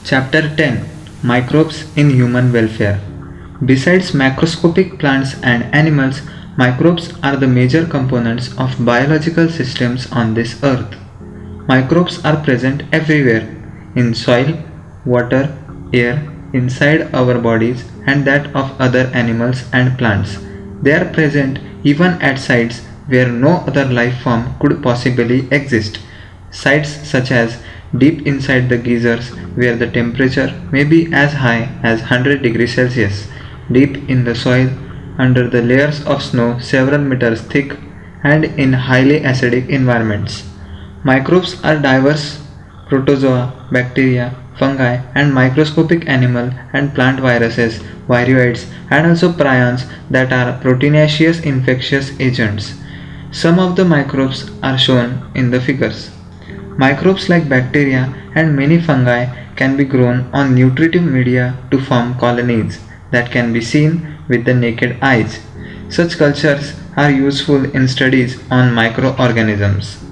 Chapter 10, Microbes in Human Welfare. Besides macroscopic plants and animals, microbes are the major components of biological systems on this earth. Microbes are present everywhere in soil, water, air, inside our bodies, and that of other animals and plants. They are present even at sites where no other life form could possibly exist. Sites such as deep inside the geysers where the temperature may be as high as 100 degrees Celsius, deep in the soil under the layers of snow several meters thick, and in highly acidic environments. Microbes are diverse protozoa, bacteria, fungi, and microscopic animal and plant viruses, viroids, and also prions that are proteinaceous infectious agents. Some of the microbes are shown in the figures. Microbes like bacteria and many fungi can be grown on nutritive media to form colonies that can be seen with the naked eyes. Such cultures are useful in studies on microorganisms.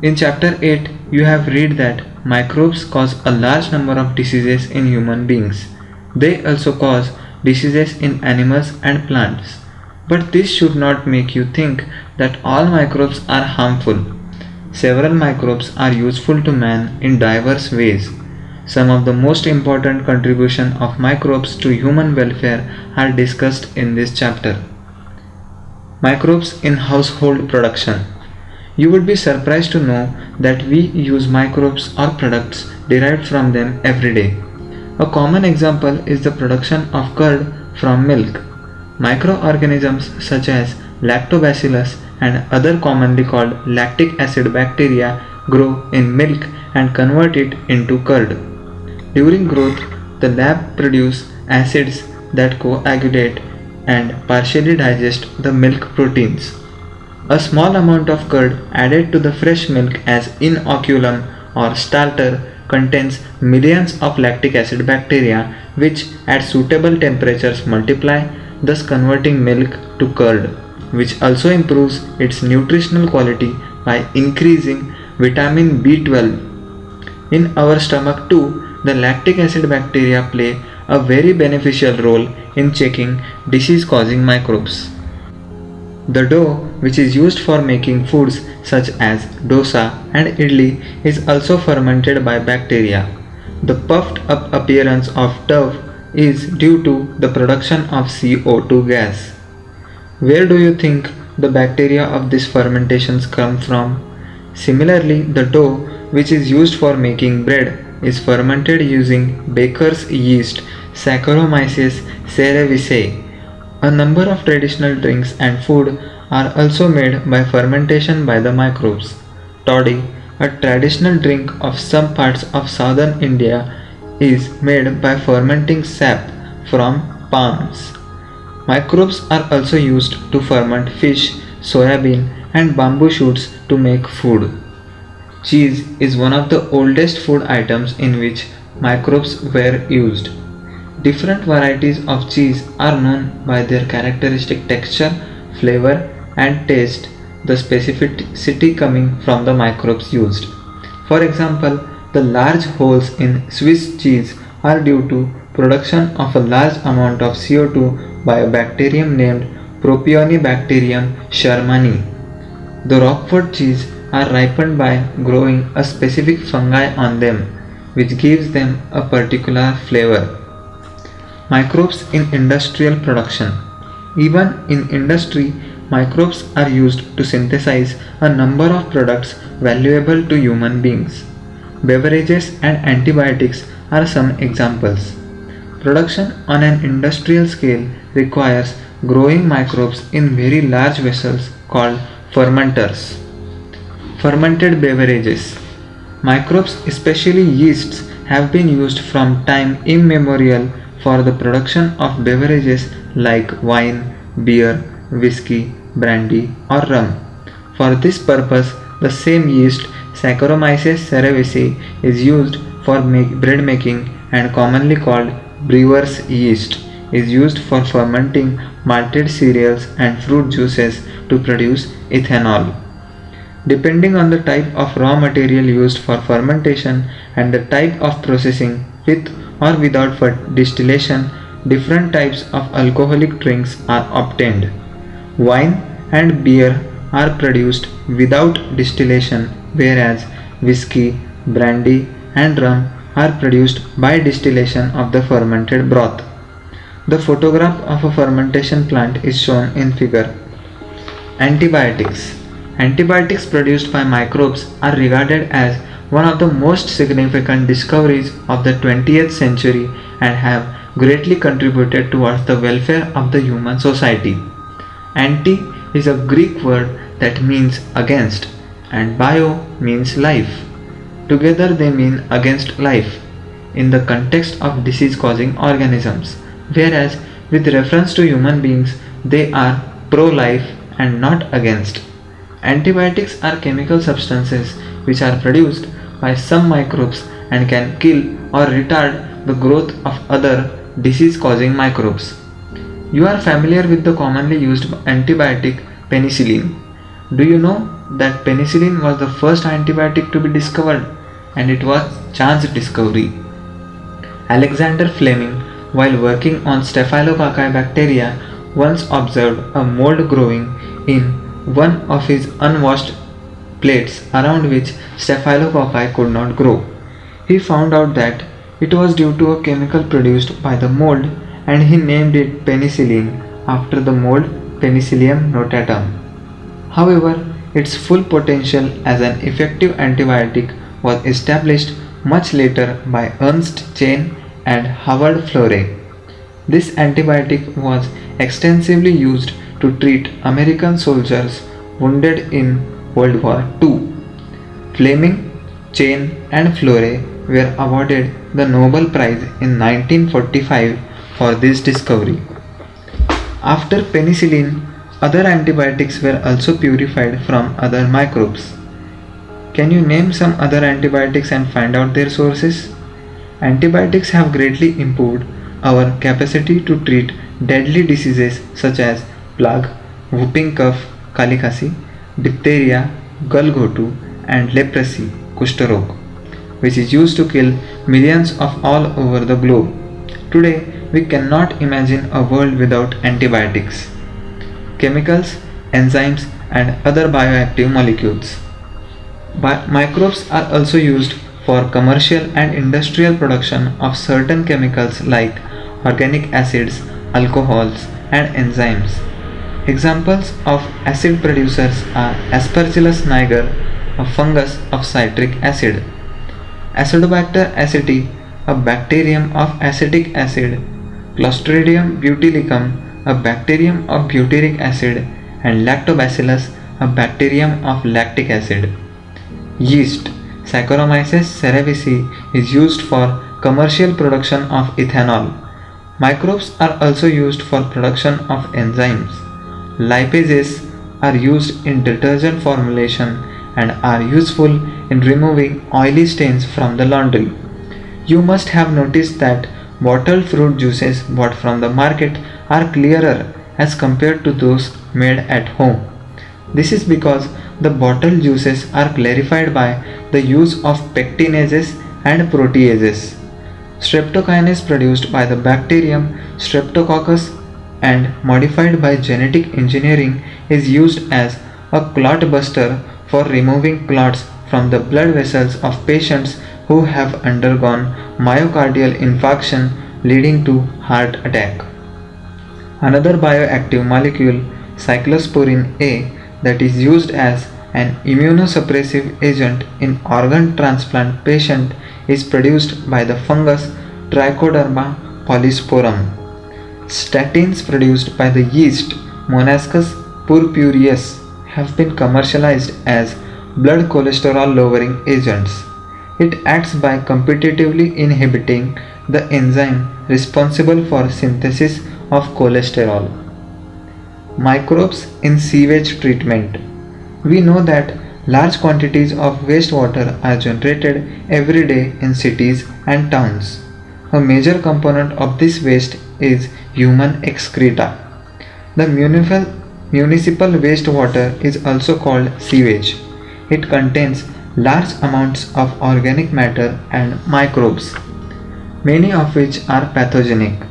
In chapter 8, you have read that microbes cause a large number of diseases in human beings. They also cause diseases in animals and plants. But this should not make you think that all microbes are harmful. Several microbes are useful to man in diverse ways. Some of the most important contributions of microbes to human welfare are discussed in this chapter. Microbes in household production. You would be surprised to know that we use microbes or products derived from them every day. A common example is the production of curd from milk. Microorganisms such as lactobacillus and other commonly called lactic acid bacteria grow in milk and convert it into curd. During growth, the lab produce acids that coagulate and partially digest the milk proteins. A small amount of curd added to the fresh milk as inoculum or starter contains millions of lactic acid bacteria which at suitable temperatures multiply, thus converting milk to curd, which also improves its nutritional quality by increasing vitamin B12. In our stomach too, the lactic acid bacteria play a very beneficial role in checking disease-causing microbes. The dough, which is used for making foods such as dosa and idli, is also fermented by bacteria. The puffed up appearance of dough is due to the production of CO2 gas. Where do you think the bacteria of these fermentations come from? Similarly, the dough, which is used for making bread, is fermented using baker's yeast Saccharomyces cerevisiae. A number of traditional drinks and food are also made by fermentation by the microbes. Toddy, a traditional drink of some parts of southern India, is made by fermenting sap from palms. Microbes are also used to ferment fish, soybean, and bamboo shoots to make food. Cheese is one of the oldest food items in which microbes were used. Different varieties of cheese are known by their characteristic texture, flavor, and taste, the specificity coming from the microbes used. For example, the large holes in Swiss cheese are due to production of a large amount of CO2 by a bacterium named Propionibacterium shermani. The Roquefort cheese are ripened by growing a specific fungi on them, which gives them a particular flavor. Microbes in industrial production. Even in industry, microbes are used to synthesize a number of products valuable to human beings. Beverages and antibiotics are some examples. Production on an industrial scale requires growing microbes in very large vessels called fermenters. Fermented beverages. Microbes, especially yeasts, have been used from time immemorial for the production of beverages like wine, beer, whiskey, brandy, or rum. For this purpose, the same yeast, Saccharomyces cerevisiae, is used for bread making and commonly called brewer's yeast is used for fermenting malted cereals and fruit juices to produce ethanol. Depending on the type of raw material used for fermentation and the type of processing with or without distillation, different types of alcoholic drinks are obtained. Wine and beer are produced without distillation, whereas whiskey, brandy, and rum are produced by distillation of the fermented broth. The photograph of a fermentation plant is shown in figure. Antibiotics. Antibiotics produced by microbes are regarded as one of the most significant discoveries of the 20th century and have greatly contributed towards the welfare of the human society. Anti is a Greek word that means against, and bio means life. Together they mean against life in the context of disease causing organisms, whereas with reference to human beings they are pro life and not against. Antibiotics are chemical substances which are produced by some microbes and can kill or retard the growth of other disease causing microbes. You are familiar with the commonly used antibiotic penicillin. Do you know that penicillin was the first antibiotic to be discovered and it was chance discovery? Alexander Fleming, while working on Staphylococci bacteria, once observed a mold growing in one of his unwashed plates around which Staphylococci could not grow. He found out that it was due to a chemical produced by the mold and he named it penicillin after the mold Penicillium notatum. However, its full potential as an effective antibiotic was established much later by Ernst Chain and Howard Florey. This antibiotic was extensively used to treat American soldiers wounded in World War II. Fleming, Chain, and Florey were awarded the Nobel Prize in 1945 for this discovery. After penicillin, other antibiotics were also purified from other microbes. Can you name some other antibiotics and find out their sources? Antibiotics have greatly improved our capacity to treat deadly diseases such as plague, whooping cough, kalikasi, diphtheria, gulghotu, and leprosy, kushtarog, which is used to kill millions of all over the globe. Today, we cannot imagine a world without antibiotics, chemicals, enzymes, and other bioactive molecules. Microbes are also used for commercial and industrial production of certain chemicals like organic acids, alcohols, and enzymes. Examples of acid producers are Aspergillus niger, a fungus of citric acid, Acidobacter aceti, a bacterium of acetic acid, Clostridium butylicum, a bacterium of butyric acid, and Lactobacillus, a bacterium of lactic acid. Yeast, Saccharomyces cerevisiae, is used for commercial production of ethanol. Microbes are also used for production of enzymes. Lipases are used in detergent formulation and are useful in removing oily stains from the laundry. You must have noticed that bottled fruit juices bought from the market are clearer as compared to those made at home. This is because the bottled juices are clarified by the use of pectinases and proteases. Streptokinase produced by the bacterium Streptococcus and modified by genetic engineering is used as a clot buster for removing clots from the blood vessels of patients who have undergone myocardial infarction leading to heart attack. Another bioactive molecule, cyclosporin A, that is used as an immunosuppressive agent in organ transplant patient is produced by the fungus Trichoderma polysporum. Statins produced by the yeast Monascus purpureus have been commercialized as blood cholesterol lowering agents. It acts by competitively inhibiting the enzyme responsible for synthesis of cholesterol. Microbes in sewage treatment. We know that large quantities of wastewater are generated every day in cities and towns. A major component of this waste is human excreta. The municipal wastewater is also called sewage. it contains large amounts of organic matter and microbes, many of which are pathogenic.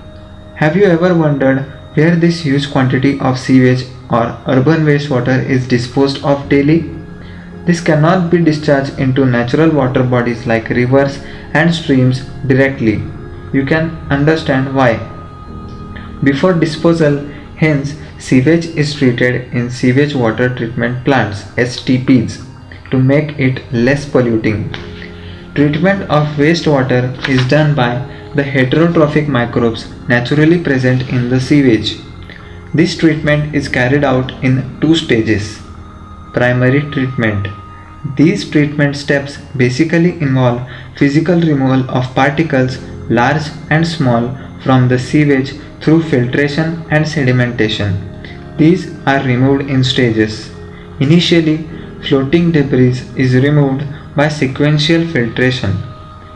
Have you ever wondered where this huge quantity of sewage or urban wastewater is disposed of daily? This cannot be discharged into natural water bodies like rivers and streams directly. You can understand why. Before disposal, hence, sewage is treated in sewage water treatment plants (STPs) to make it less polluting. Treatment of wastewater is done by the heterotrophic microbes naturally present in the sewage. This treatment is carried out in two stages. Primary treatment. These treatment steps basically involve physical removal of particles, large and small, from the sewage through filtration and sedimentation. These are removed in stages. Initially, floating debris is removed by sequential filtration.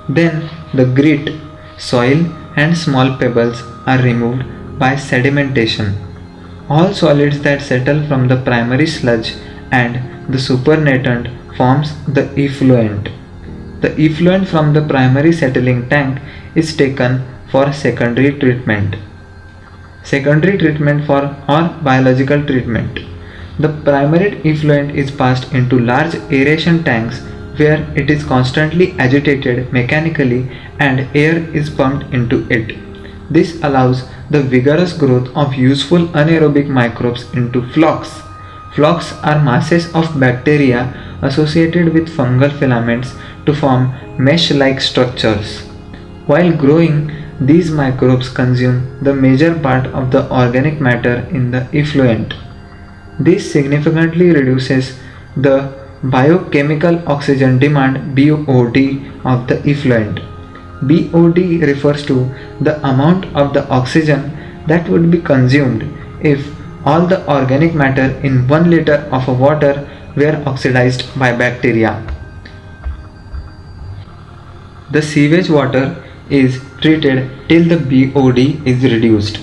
Then, the grit, soil, and small pebbles are removed by sedimentation. All solids that settle from the primary sludge and the supernatant forms the effluent. The effluent from the primary settling tank is taken for secondary treatment. Secondary treatment for or biological treatment. The primary effluent is passed into large aeration tanks where it is constantly agitated mechanically and air is pumped into it. This allows the vigorous growth of useful anaerobic microbes into flocs. Flocs are masses of bacteria associated with fungal filaments to form mesh-like structures. While growing, these microbes consume the major part of the organic matter in the effluent. This significantly reduces the biochemical oxygen demand (BOD) of the effluent. BOD refers to the amount of the oxygen that would be consumed if all the organic matter in 1 liter of water were oxidized by bacteria. The sewage water is treated till the BOD is reduced.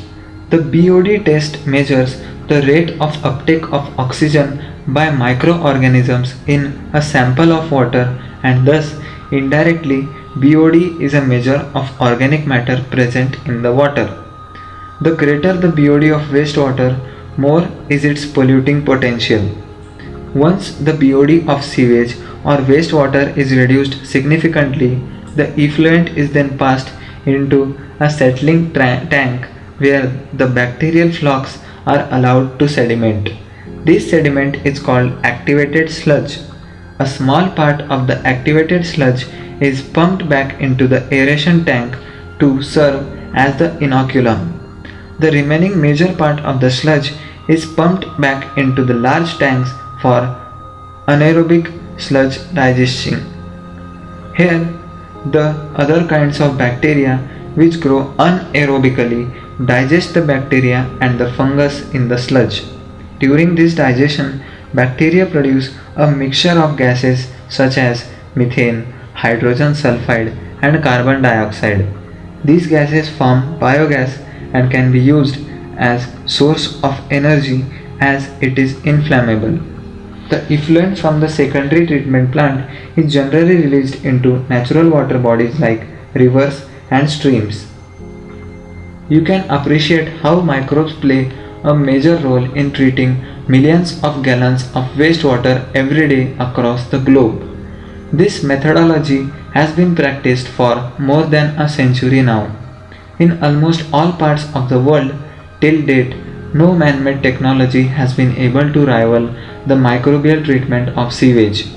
The BOD test measures the rate of uptake of oxygen by microorganisms in a sample of water, and thus indirectly BOD is a measure of organic matter present in the water. The greater the BOD of wastewater, more is its polluting potential. Once the BOD of sewage or wastewater is reduced significantly, the effluent is then passed into a settling tank where the bacterial flocs are allowed to sediment. This sediment is called activated sludge. A small part of the activated sludge is pumped back into the aeration tank to serve as the inoculum. The remaining major part of the sludge is pumped back into the large tanks for anaerobic sludge digestion. Here, the other kinds of bacteria which grow anaerobically digest the bacteria and the fungus in the sludge. During this digestion, bacteria produce a mixture of gases such as methane, hydrogen sulfide, and carbon dioxide. These gases form biogas and can be used as source of energy as it is inflammable. The effluent from the secondary treatment plant is generally released into natural water bodies like rivers and streams. You can appreciate how microbes play a major role in treating millions of gallons of wastewater every day across the globe. This methodology has been practiced for more than a century now. In almost all parts of the world, till date, no man-made technology has been able to rival the microbial treatment of sewage.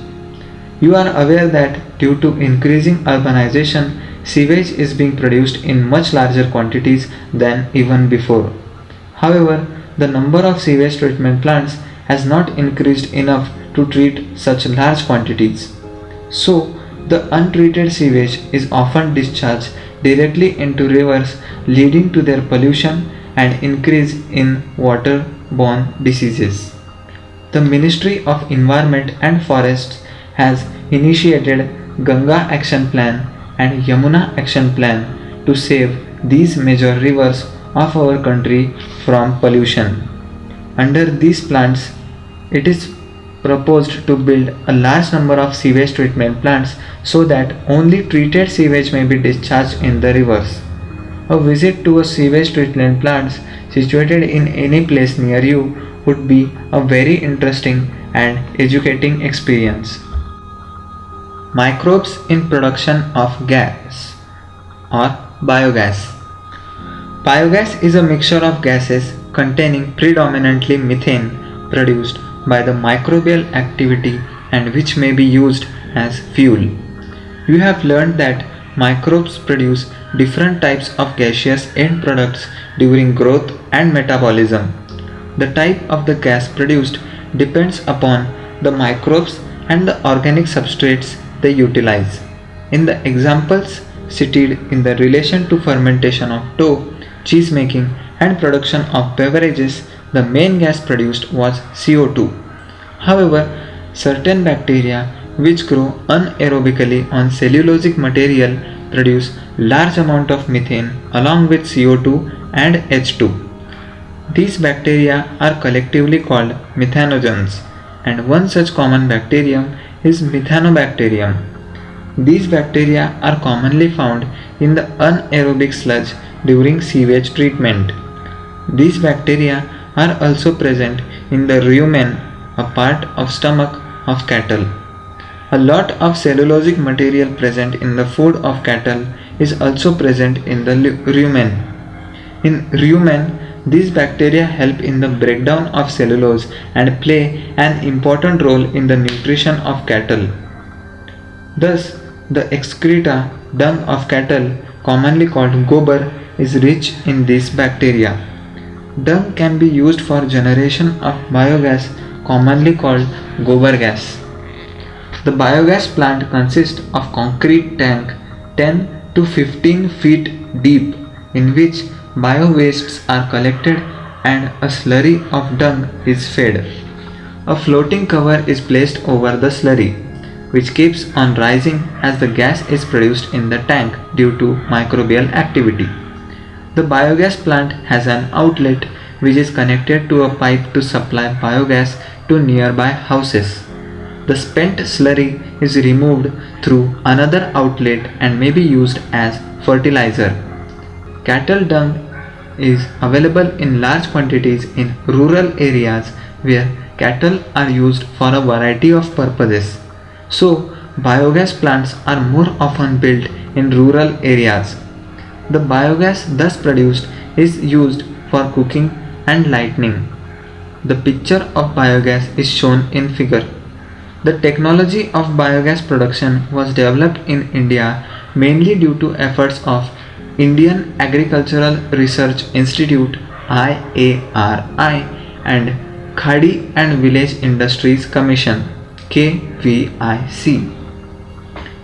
You are aware that due to increasing urbanization, sewage is being produced in much larger quantities than even before. However, the number of sewage treatment plants has not increased enough to treat such large quantities. So, the untreated sewage is often discharged directly into rivers, leading to their pollution and increase in waterborne diseases. The Ministry of Environment and Forests has initiated Ganga Action Plan and Yamuna Action Plan to save these major rivers of our country from pollution. Under these plans, it is proposed to build a large number of sewage treatment plants so that only treated sewage may be discharged in the rivers. A visit to a sewage treatment plant situated in any place near you would be a very interesting and educating experience. Microbes in production of gas or biogas. Biogas is a mixture of gases containing predominantly methane produced by the microbial activity and which may be used as fuel. You have learned that microbes produce different types of gaseous end products during growth and metabolism. The type of the gas produced depends upon the microbes and the organic substrates they utilize. In the examples cited in the relation to fermentation of dough, cheese making, and production of beverages, the main gas produced was CO2. However, certain bacteria which grow anaerobically on cellulosic material produce large amount of methane along with CO2 and H2. These bacteria are collectively called methanogens, and one such common bacterium is Methanobacterium. These bacteria are commonly found in the anaerobic sludge during sewage treatment. These bacteria are also present in the rumen, a part of stomach of cattle. A lot of cellulosic material present in the food of cattle is also present in the rumen. In rumen, these bacteria help in the breakdown of cellulose and play an important role in the nutrition of cattle. Thus, the excreta, dung of cattle, commonly called gobar, is rich in these bacteria. Dung can be used for generation of biogas, commonly called gobar gas. The biogas plant consists of concrete tank 10 to 15 feet deep in which bio-wastes are collected and a slurry of dung is fed. A floating cover is placed over the slurry, which keeps on rising as the gas is produced in the tank due to microbial activity. The biogas plant has an outlet which is connected to a pipe to supply biogas to nearby houses. The spent slurry is removed through another outlet and may be used as fertilizer. Cattle dung is available in large quantities in rural areas where cattle are used for a variety of purposes. So, biogas plants are more often built in rural areas. The biogas thus produced is used for cooking and lighting. The picture of biogas is shown in figure. The technology of biogas production was developed in India mainly due to efforts of Indian Agricultural Research Institute IARI and Khadi and Village Industries Commission KVIC.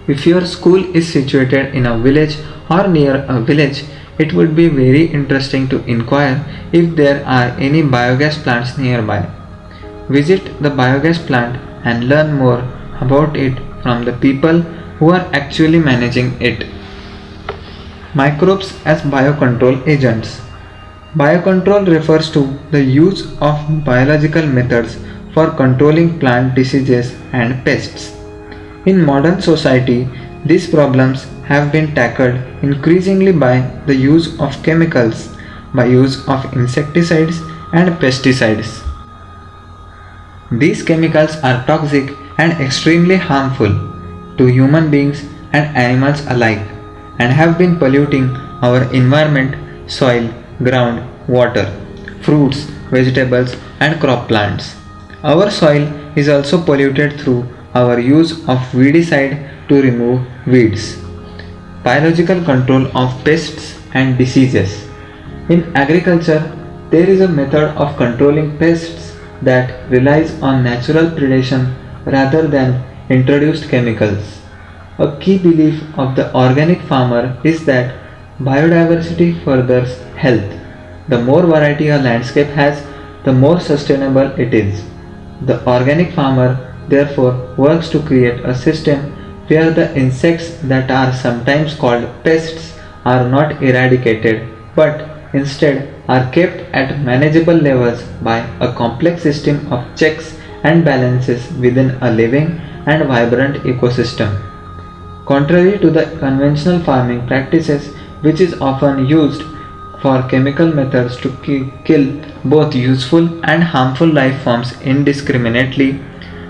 If your school is situated in a village or near a village, it would be very interesting to inquire if there are any biogas plants nearby. Visit the biogas plant and learn more about it from the people who are actually managing it. Microbes as biocontrol agents. Biocontrol refers to the use of biological methods for controlling plant diseases and pests. In modern society, these problems have been tackled increasingly by the use of chemicals, by use of insecticides and pesticides. These chemicals are toxic and extremely harmful to human beings and animals alike and have been polluting our environment, soil, ground, water, fruits, vegetables and crop plants. Our soil is also polluted through our use of weedicide to remove weeds. Biological control of pests and diseases. In agriculture, there is a method of controlling pests that relies on natural predation rather than introduced chemicals. A key belief of the organic farmer is that biodiversity furthers health. The more variety a landscape has, the more sustainable it is. The organic farmer therefore works to create a system where the insects that are sometimes called pests are not eradicated but instead are kept at manageable levels by a complex system of checks and balances within a living and vibrant ecosystem. Contrary to the conventional farming practices, which is often used for chemical methods to kill both useful and harmful life forms indiscriminately,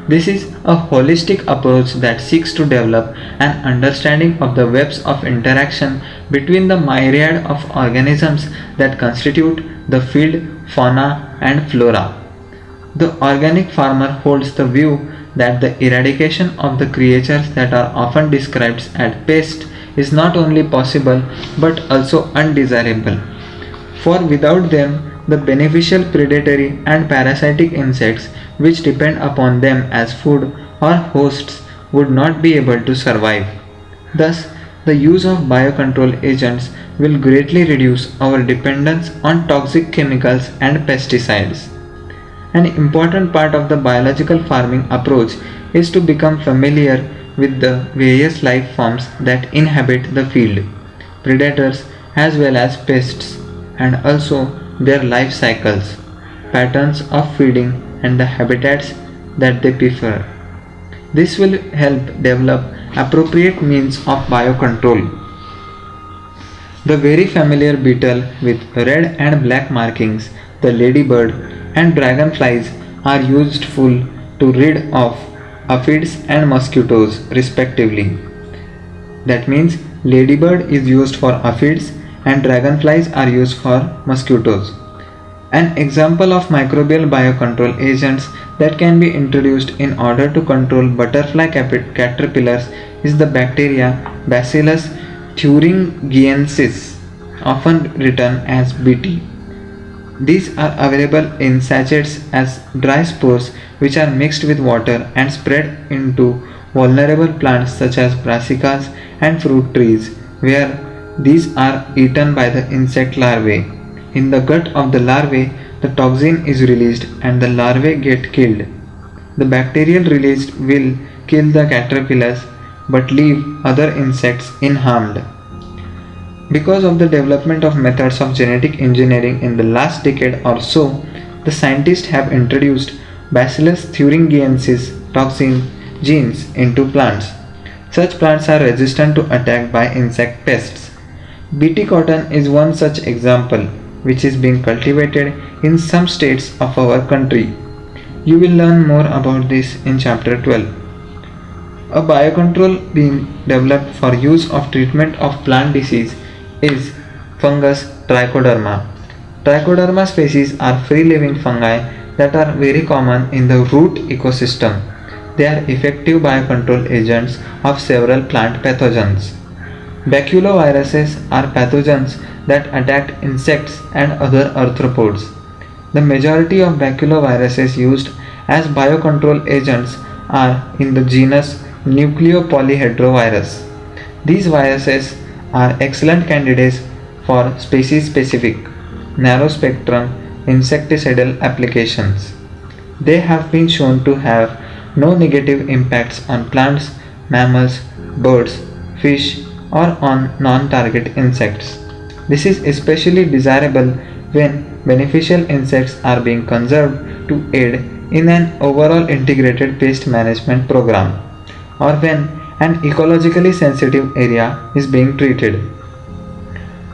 this is a holistic approach that seeks to develop an understanding of the webs of interaction between the myriad of organisms that constitute the field, fauna, and flora. The organic farmer holds the view that the eradication of the creatures that are often described as pests is not only possible but also undesirable. For without them, the beneficial predatory and parasitic insects which depend upon them as food or hosts would not be able to survive. Thus, the use of biocontrol agents will greatly reduce our dependence on toxic chemicals and pesticides. An important part of the biological farming approach is to become familiar with the various life forms that inhabit the field, predators as well as pests, and also their life cycles, patterns of feeding, and the habitats that they prefer. This will help develop appropriate means of biocontrol. The very familiar beetle with red and black markings, the ladybird, and dragonflies are useful to rid of aphids and mosquitoes respectively. That means ladybird is used for aphids and dragonflies are used for mosquitoes. An example of microbial biocontrol agents that can be introduced in order to control butterfly caterpillars is the bacteria Bacillus thuringiensis, often written as BT. These are available in sachets as dry spores which are mixed with water and spread into vulnerable plants such as brassicas and fruit trees, where these are eaten by the insect larvae. In the gut of the larvae, the toxin is released and the larvae get killed. The bacterial released will kill the caterpillars but leave other insects unharmed. Because of the development of methods of genetic engineering in the last decade or so, the scientists have introduced Bacillus thuringiensis toxin genes into plants. Such plants are resistant to attack by insect pests. BT cotton is one such example, which is being cultivated in some states of our country. You will learn more about this in chapter 12. A biocontrol being developed for use of treatment of plant disease is fungus Trichoderma. Trichoderma species are free-living fungi that are very common in the root ecosystem. They are effective biocontrol agents of several plant pathogens. Baculoviruses are pathogens that attack insects and other arthropods. The majority of baculoviruses used as biocontrol agents are in the genus Nucleopolyhedrovirus. These viruses are excellent candidates for species-specific, narrow-spectrum insecticidal applications. They have been shown to have no negative impacts on plants, mammals, birds, fish, or on non-target insects. This is especially desirable when beneficial insects are being conserved to aid in an overall integrated pest management program, or when an ecologically sensitive area is being treated.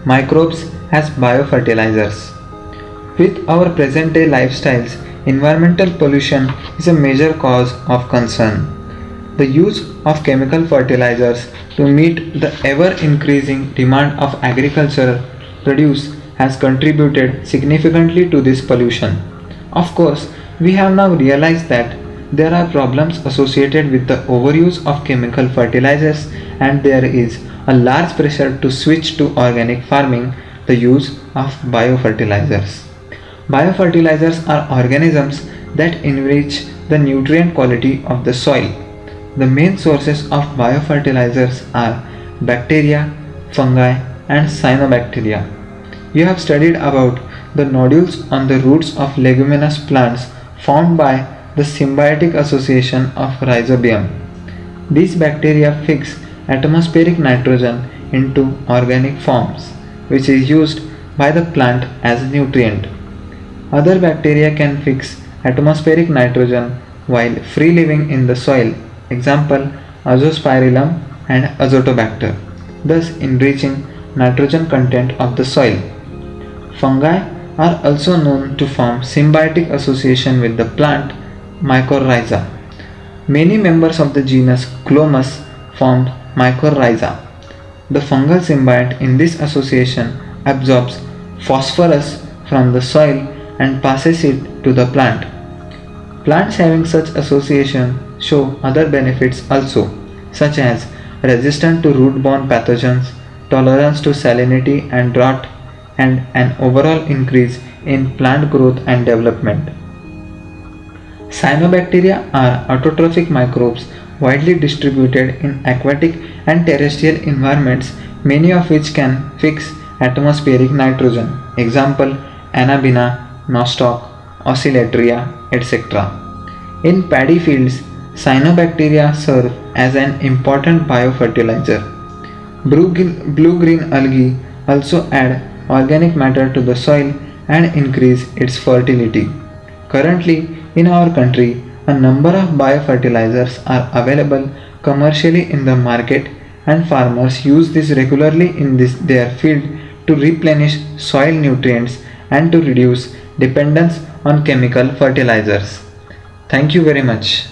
Microbes as biofertilizers. With our present day lifestyles, environmental pollution is a major cause of concern. The use of chemical fertilizers to meet the ever increasing demand of agricultural produce has contributed significantly to this pollution. Of course, we have now realized that there are problems associated with the overuse of chemical fertilizers and there is a large pressure to switch to organic farming, the use of biofertilizers. Biofertilizers are organisms that enrich the nutrient quality of the soil. The main sources of biofertilizers are bacteria, fungi, and cyanobacteria. You have studied about the nodules on the roots of leguminous plants formed by the symbiotic association of rhizobium. These bacteria fix atmospheric nitrogen into organic forms, which is used by the plant as a nutrient. Other bacteria can fix atmospheric nitrogen while free living in the soil, example Azospirillum and Azotobacter, thus enriching nitrogen content of the soil. Fungi are also known to form symbiotic association with the plant mycorrhiza. Many members of the genus Clomus form mycorrhiza. The fungal symbiont in this association absorbs phosphorus from the soil and passes it to the plant. Plants having such association show other benefits also, such as resistance to root-borne pathogens, tolerance to salinity and drought, and an overall increase in plant growth and development. Cyanobacteria are autotrophic microbes widely distributed in aquatic and terrestrial environments, many of which can fix atmospheric nitrogen. Example Anabaena, nostoc, oscillatoria, etc. In paddy fields, cyanobacteria serve as an important biofertilizer. Blue-green algae also add organic matter to the soil and increase its fertility. Currently, in our country, a number of biofertilizers are available commercially in the market, and farmers use this regularly in their field to replenish soil nutrients and to reduce dependence on chemical fertilizers. Thank you very much.